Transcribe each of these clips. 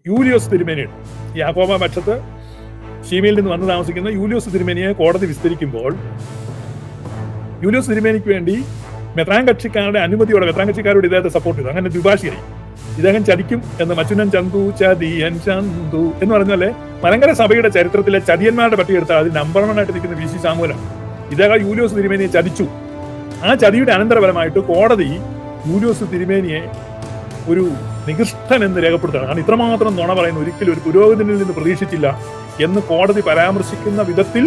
യൂലിയോസ് തിരുമേനിയുടെ യാക്കോബ പക്ഷത്ത് ഷീമയിൽ നിന്ന് വന്ന് താമസിക്കുന്ന യൂലിയോസ് തിരുമേനിയെ കോടതി വിസ്തരിക്കുമ്പോൾ യൂലിയോസ് തിരുമേനിക്ക് വേണ്ടി മെത്രാൻ കക്ഷിക്കാരുടെ അനുമതിയോടെ മെത്രാൻ കക്ഷിക്കാരോട് ഇദ്ദേഹത്തെ സപ്പോർട്ട് ചെയ്തു. അങ്ങനെ ദ്വിഭാഷിയായി. ഇദ്ദേഹം ചതിക്കും എന്ന് മച്ചുനൻ ചന്തു ചതിയൻ ചന്തു എന്ന് പറഞ്ഞാല് മലങ്കര സഭയുടെ ചരിത്രത്തിലെ ചതിയന്മാരുടെ പട്ടികെടുത്താൽ അതിൽ നമ്പർ 1 ആയിട്ട് നിൽക്കുന്ന VC സാമുവലാണ്. ഇദ്ദേഹം യൂലിയോസ് തിരുമേനിയെ ചതിച്ചു. ആ ചതിയുടെ അനന്തരഫലമായിട്ട് കോടതി യൂലിയോസ് തിരുമേനിയെ ഒരു നികൃഷ്ടൻ എന്ന് രേഖപ്പെടുത്തുകയാണ്. കാരണം ഇത്രമാത്രം നുണ പറയുന്ന ഒരിക്കലും ഒരു പുരോഹിതനിൽ നിന്ന് പ്രതീക്ഷിച്ചില്ല എന്ന് കോടതി പരാമർശിക്കുന്ന വിധത്തിൽ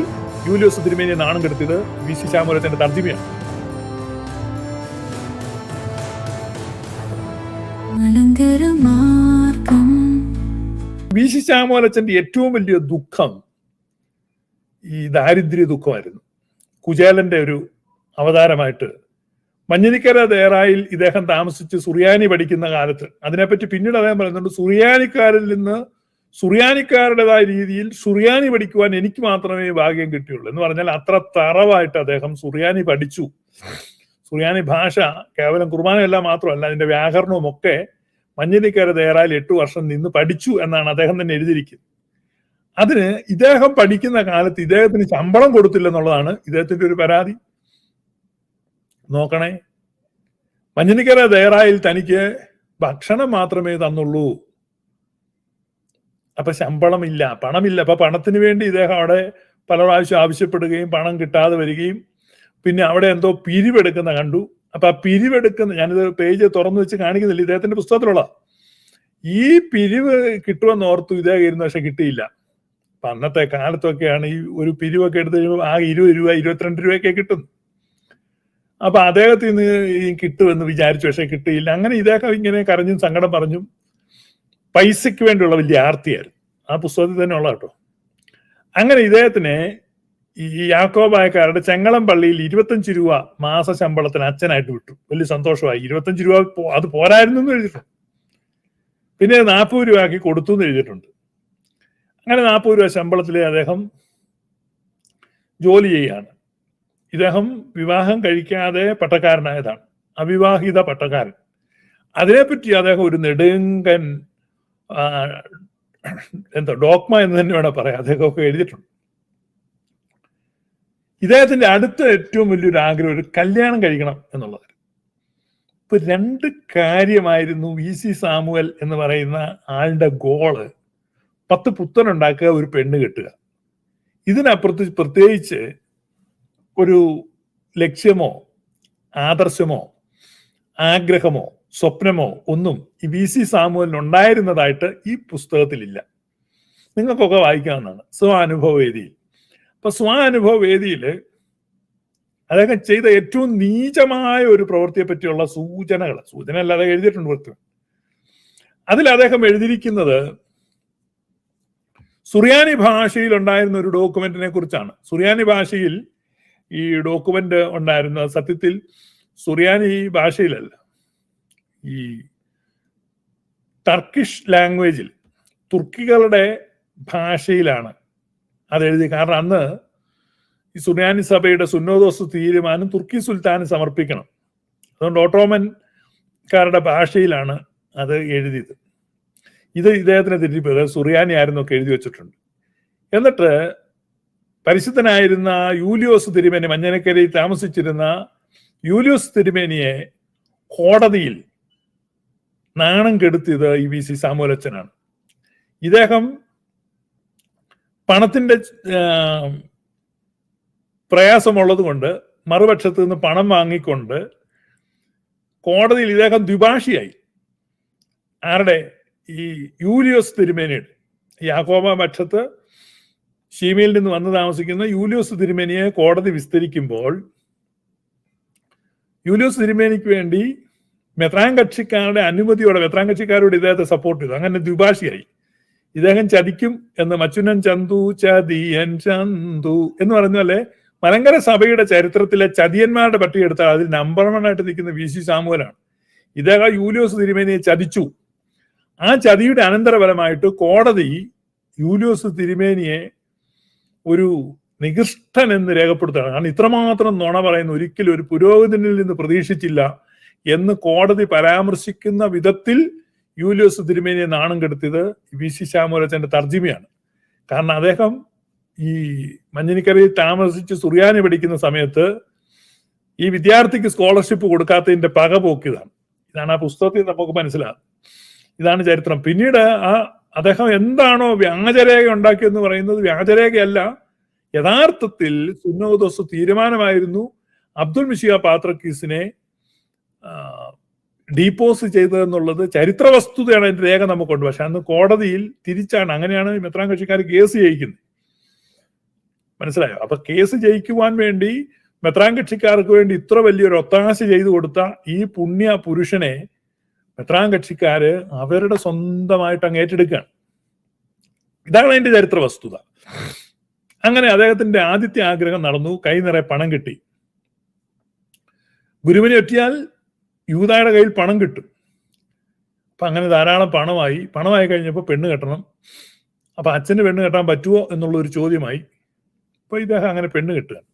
യൂലിയോസ് തിരുമേനിയെ നാണം കെടുത്തിയത് VC സാമുവലച്ചന്റെ തർജ്ജിമയാണ്. VC സാമുവലച്ചന്റെ ഏറ്റവും വലിയ ദുഃഖം ഈ ദാരിദ്ര്യ ദുഃഖമായിരുന്നു. കുചേലന്റെ ഒരു അവതാരമായിട്ട് മഞ്ഞനിക്കര ദേറായിൽ ഇദ്ദേഹം താമസിച്ച് സുറിയാനി പഠിക്കുന്ന കാലത്ത് അതിനെപ്പറ്റി പിന്നീട് അദ്ദേഹം പറയുന്നുണ്ട്, സുറിയാനിക്കാരിൽ നിന്ന് സുറിയാനിക്കാരുടേതായ രീതിയിൽ സുറിയാനി പഠിക്കുവാൻ എനിക്ക് മാത്രമേ ഭാഗ്യം കിട്ടിയുള്ളൂ എന്ന് പറഞ്ഞാൽ അത്ര തറവായിട്ട് അദ്ദേഹം സുറിയാനി പഠിച്ചു. സുറിയാനി ഭാഷ കേവലം കുർബാനയല്ല മാത്രമല്ല, അതിന്റെ വ്യാകരണവും ഒക്കെ മഞ്ഞനിക്കര ദേറായിൽ 8 വർഷം നിന്ന് പഠിച്ചു എന്നാണ് അദ്ദേഹം തന്നെ എഴുതിയിരിക്കുന്നത്. അതിന് ഇദ്ദേഹം പഠിക്കുന്ന കാലത്ത് ഇദ്ദേഹത്തിന് ശമ്പളം കൊടുത്തില്ലെന്നുള്ളതാണ് ഇദ്ദേഹത്തിന്റെ ഒരു പരാതി. നോക്കണേ, മഞ്ഞനിക്കര ദേറായിൽ തനിക്ക് ഭക്ഷണം മാത്രമേ തന്നുള്ളൂ. അപ്പൊ ശമ്പളമില്ല, പണമില്ല. അപ്പൊ പണത്തിന് വേണ്ടി ഇദ്ദേഹം അവിടെ പല പ്രാവശ്യം ആവശ്യപ്പെടുകയും പണം കിട്ടാതെ വരികയും പിന്നെ അവിടെ എന്തോ പിരിവെടുക്കുന്ന കണ്ടു. അപ്പൊ ആ പിരിവെടുക്കുന്ന, ഞാനിത് പേജ് തുറന്നു വെച്ച് കാണിക്കുന്നില്ല, ഇദ്ദേഹത്തിന്റെ പുസ്തകത്തിലുള്ള ഈ പിരിവ് കിട്ടുമെന്ന് ഓർത്തു ഇദ്ദേഹം ഇരുന്നു. പക്ഷെ കിട്ടിയില്ല. അപ്പൊ അന്നത്തെ കാലത്തൊക്കെയാണ് ഈ ഒരു പിരിവൊക്കെ എടുത്ത് കഴിയുമ്പോൾ ആ 20 രൂപ 22 രൂപയൊക്കെ കിട്ടുന്നു. അപ്പൊ അദ്ദേഹത്തിന് കിട്ടുമെന്ന് വിചാരിച്ചു, പക്ഷെ കിട്ടിയില്ല. അങ്ങനെ ഇദ്ദേഹം ഇങ്ങനെ കരഞ്ഞും സങ്കടം പറഞ്ഞും പൈസയ്ക്ക് വേണ്ടിയുള്ള വലിയ ആർത്തിയായിരുന്നു. ആ പുസ്തകത്തിൽ തന്നെ ഉള്ള കേട്ടോ. അങ്ങനെ ഇദ്ദേഹത്തിന് ഈ യാക്കോബായക്കാരുടെ ചെങ്ങളം പള്ളിയിൽ 25 രൂപ മാസ ശമ്പളത്തിന് അച്ഛനായിട്ട് വിട്ടു. വലിയ സന്തോഷമായി. 25 രൂപ അത് പോരായിരുന്നു എന്ന് എഴുതിയിട്ടുണ്ട്. പിന്നെ 40 രൂപ ആക്കി കൊടുത്തു എന്ന് എഴുതിയിട്ടുണ്ട്. അങ്ങനെ 40 രൂപ ശമ്പളത്തിൽ അദ്ദേഹം ജോലി ചെയ്യുകയാണ്. ഇദ്ദേഹം വിവാഹം കഴിക്കാതെ പട്ടക്കാരനായതാണ്, അവിവാഹിത പട്ടക്കാരൻ. അതിനെപ്പറ്റി അദ്ദേഹം ഒരു നെടുങ്കൻ ഡോക്മ എന്ന് തന്നെ വേണം പറയാം, അദ്ദേഹമൊക്കെ എഴുതിയിട്ടുണ്ട്. ഇദ്ദേഹത്തിന്റെ അടുത്ത ഏറ്റവും വലിയൊരു ആഗ്രഹം ഒരു കല്യാണം കഴിക്കണം എന്നുള്ളത്. ഇപ്പൊ 2 കാര്യമായിരുന്നു VC സാമുവൽ എന്ന് പറയുന്ന ആളുടെ ഗോള്. 10 പുത്തനുണ്ടാക്കുക, ഒരു പെണ്ണ് കെട്ടുക. ഇതിനപ്പുറത്ത് പ്രത്യേകിച്ച് ഒരു ലക്ഷ്യമോ ആദർശമോ ആഗ്രഹമോ സ്വപ്നമോ ഒന്നും ഈ VC സാമുവലിന് ഉണ്ടായിരുന്നതായിട്ട് ഈ പുസ്തകത്തിലില്ല. നിങ്ങൾക്കൊക്കെ വായിക്കാവുന്നതാണ്. സ്വാനുഭവ വേദിയിൽ. അപ്പൊ സ്വാനുഭവ വേദിയിൽ അദ്ദേഹം ചെയ്ത ഏറ്റവും നീചമായ ഒരു പ്രവൃത്തിയെ പറ്റിയുള്ള സൂചന അല്ലാതെ എഴുതിയിട്ടുണ്ട് പുറത്ത്. അതിൽ അദ്ദേഹം എഴുതിയിരിക്കുന്നത് സുറിയാനി ഭാഷയിൽ ഉണ്ടായിരുന്ന ഒരു ഡോക്യുമെന്റിനെ കുറിച്ചാണ്. സുറിയാനി ഭാഷയിൽ ഈ ഡോക്യുമെന്റ് ഉണ്ടായിരുന്ന സത്യത്തിൽ സുറിയാനി ഭാഷയിലല്ല, ഈ ടർക്കിഷ് ലാംഗ്വേജിൽ തുർക്കികളുടെ ഭാഷയിലാണ് അതെഴുതി. കാരണം അന്ന് ഈ സുറിയാനി സഭയുടെ സുന്നോദോസ് തീരുമാനം തുർക്കി സുൽത്താന് സമർപ്പിക്കണം. അതുകൊണ്ട് ഓട്ടോമൻകാരുടെ ഭാഷയിലാണ് അത് എഴുതിയത്. ഇത് ഇദ്ദേഹത്തിന് തിരിഞ്ഞ് സുറിയാനി ആയിരുന്നൊക്കെ എഴുതി വെച്ചിട്ടുണ്ട്. എന്നിട്ട് പരിശുദ്ധനായിരുന്ന യൂലിയോസ് തിരുമേനി, മഞ്ഞനക്കരയിൽ താമസിച്ചിരുന്ന യൂലിയോസ് തിരുമേനിയെ കോടതിയിൽ നാണം കെടുത്തിയത് ഈ VC സാമുവലച്ചനാണ്. ഇദ്ദേഹം പണത്തിന്റെ പ്രയാസമുള്ളത് കൊണ്ട് മറുപക്ഷത്ത് നിന്ന് പണം വാങ്ങിക്കൊണ്ട് കോടതിയിൽ ഇദ്ദേഹം ദ്വിഭാഷിയായി. ആരുടെ? ഈ യൂലിയോസ് തിരുമേനിയുടെ യാക്കോബ പക്ഷത്ത് ഷീമയിൽ നിന്ന് വന്ന് താമസിക്കുന്ന യൂലിയോസ് തിരുമേനിയെ കോടതി വിസ്തരിക്കുമ്പോൾ യൂലിയോസ് തിരുമേനിക്ക് വേണ്ടി മെത്രാൻ കക്ഷിക്കാരുടെ അനുമതിയോടെ മെത്രാൻ കക്ഷിക്കാരോട് ഇദ്ദേഹത്തെ സപ്പോർട്ട് ചെയ്തു. അങ്ങനെ ദ്വിഭാഷിയായി. ഇദ്ദേഹം ചതിക്കും എന്ന് മച്ചുനൻ ചന്തു ചതിയൻ ചന്തു എന്ന് പറഞ്ഞാല് മലങ്കര സഭയുടെ ചരിത്രത്തിലെ ചതിയന്മാരുടെ പട്ടികെടുത്താൽ അതിൽ നമ്പർ 1 ആയിട്ട് നിൽക്കുന്ന VC സാമുവലാണ്. ഇദ്ദേഹം യൂലിയോസ് തിരുമേനിയെ ചതിച്ചു. ആ ചതിയുടെ അനന്തരഫലമായിട്ട് കോടതി യൂലിയോസ് തിരുമേനിയെ ഒരു നികൃഷ്ടൻ എന്ന് രേഖപ്പെടുത്തുകയാണ്. കാരണം ഇത്രമാത്രം നുണ പറയുന്ന ഒരിക്കലും ഒരു പുരോഹിതനിൽ നിന്ന് പ്രതീക്ഷിച്ചില്ല എന്ന് കോടതി പരാമർശിക്കുന്ന വിധത്തിൽ യൂലിയോസ് തിരുമേനിയെ നാണം കെടുത്തിയത് VC ശാമൂലച്ചന്റെ തർജിമയാണ്. കാരണം അദ്ദേഹം ഈ മഞ്ഞിനിക്കരയിൽ താമസിച്ച് സുറിയാനി പഠിക്കുന്ന സമയത്ത് ഈ വിദ്യാർത്ഥിക്ക് സ്കോളർഷിപ്പ് കൊടുക്കാത്തതിന്റെ പക പോക്കിയതാണ്. ഇതാണ് ആ പുസ്തകത്തിൽ നമുക്ക് മനസ്സിലാകും. ഇതാണ് ചരിത്രം. പിന്നീട് അദ്ദേഹം എന്താണോ വ്യാജരേഖ ഉണ്ടാക്കിയെന്ന് പറയുന്നത് വ്യാജരേഖയല്ല, യഥാർത്ഥത്തിൽ സുന്നോദോസ് തീരുമാനമായിരുന്നു അബ്ദുൽ മിശിഹ പാത്രക്കീസിനെ ഡീപ്പോസ് ചെയ്തതെന്നുള്ളത് ചരിത്ര വസ്തുതയാണ്. അതിന്റെ രേഖ നമുക്കുണ്ട്. പക്ഷെ അന്ന് കോടതിയിൽ തിരിച്ചാണ്. അങ്ങനെയാണ് മെത്രാൻ കക്ഷിക്കാർ കേസ് ജയിക്കുന്നത്. മനസ്സിലായോ? അപ്പൊ കേസ് ജയിക്കുവാൻ വേണ്ടി മെത്രാൻ കക്ഷിക്കാർക്ക് വേണ്ടി ഇത്ര വലിയൊരു ഒത്താശ ചെയ്തു കൊടുത്ത ഈ പുണ്യ പുരുഷനെ മെത്രാൻ കക്ഷിക്കാര് അവരുടെ സ്വന്തമായിട്ട് അങ്ങ് ഏറ്റെടുക്കുകയാണ്. ഇതാണ് അതിന്റെ ചരിത്ര വസ്തുത. അങ്ങനെ അദ്ദേഹത്തിന്റെ ആദ്യത്തെ ആഗ്രഹം നടന്നു. കൈ നിറയെ പണം കിട്ടി. ഗുരുവിനെ ഒറ്റിയാൽ യൂദായുടെ കയ്യിൽ പണം കിട്ടും. അപ്പൊ അങ്ങനെ ധാരാളം പണമായി കഴിഞ്ഞപ്പോൾ പെണ്ണ് കെട്ടണം. അപ്പൊ അച്ഛന് പെണ്ണ് കെട്ടാൻ പറ്റുമോ എന്നുള്ളൊരു ചോദ്യമായി. അപ്പൊ ഇദ്ദേഹം അങ്ങനെ പെണ്ണ് കെട്ടുക.